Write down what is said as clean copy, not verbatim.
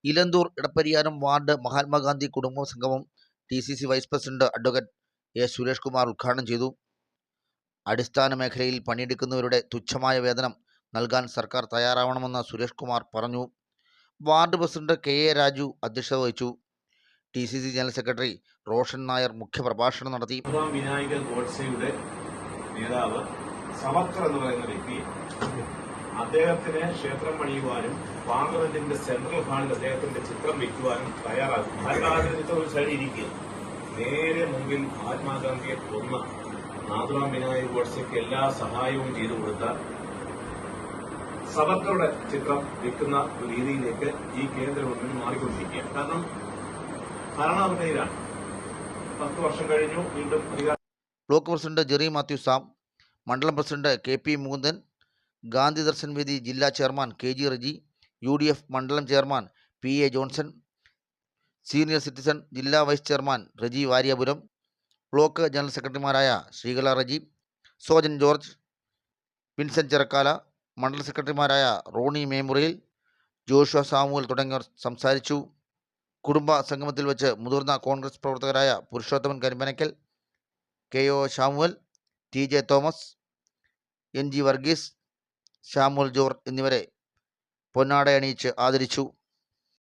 Elanthoor Edapariyaram ward Mahatma Gandhi കുടുംബ സംഗമം DCC vice president advocate A. Suresh Kumar ഉദ്ഘാടനം ചെയ്തു. അടിസ്ഥാന മേഖലയിൽ പണിയെടുക്കുന്നവരുടെ തുച്ഛമായ വേതനം നൽകാൻ സർക്കാർ തയ്യാറാവണമെന്ന് സുരേഷ് കുമാർ പറഞ്ഞു. വാർഡ് പ്രസിഡന്റ് KA രാജു അധ്യക്ഷത വഹിച്ചു. DCC general secretary Roshan Nair മുഖ്യപ്രഭാഷണം നടത്തി. വിനായകൻ ഗോഡ്സെയുടെ നേതാവ് സവർക്കർ എന്ന് പറയുന്ന വ്യക്തി അദ്ദേഹത്തിന് ക്ഷേത്രം പണിയുവാനും പാർലമെന്റിന്റെ സെൻട്രൽ ഹാളിൽ അദ്ദേഹത്തിന്റെ ചിത്രം വയ്ക്കുവാനും തയ്യാറാകും. മഹാത്മാഗാന്ധിയുടെ ചിത്രം ഒരു സൈഡിൽ ഇരിക്കുക. നേരെ മുമ്പിൽ മഹാത്മാഗാന്ധിയെ കൊന്ന നാഥുറാം വിനായക് ഗോഡ്സെക്ക് എല്ലാ സഹായവും ചെയ്തു കൊടുത്ത സവർക്കറുടെ ചിത്രം വിൽക്കുന്ന ഒരു രീതിയിലേക്ക് ഈ കേന്ദ്ര ഗവൺമെന്റ് മാറിക്കൊണ്ടിരിക്കുക. കാരണം ഭരണാധികാരിയാണ്. 10 വർഷം കഴിഞ്ഞു, വീണ്ടും അധികാരം. ബ്ലോക്ക് പ്രസിഡന്റ് ജെറി മാത്യു സാം, മണ്ഡലം പ്രസിഡന്റ് KP മുകുന്ദൻ, ഗാന്ധി ദർശൻ വേദി ജില്ലാ ചെയർമാൻ KG റജി, UDF മണ്ഡലം chairman PA Johnson, senior citizen ജില്ലാ vice chairman Reji Varyapuram, block general സെക്രട്ടറിമാരായ ശ്രീകല റജി, സോജൻ ജോർജ്, വിൻസെന്റ് ചെറക്കാല, മണ്ഡലം സെക്രട്ടറിമാരായ റോണി മേമുറിയിൽ, ജോഷുവ സാമുവൽ തുടങ്ങിയവർ സംസാരിച്ചു. കുടുംബ സംഗമത്തിൽ വെച്ച് മുതിർന്ന കോൺഗ്രസ് പ്രവർത്തകരായ Purushothaman Karimpanakkal, KO Samuel, TJ Thomas, NG Varghese, Samuel George എന്നിവരെ പൊന്നാടയണിയിച്ച് ആദരിച്ചു.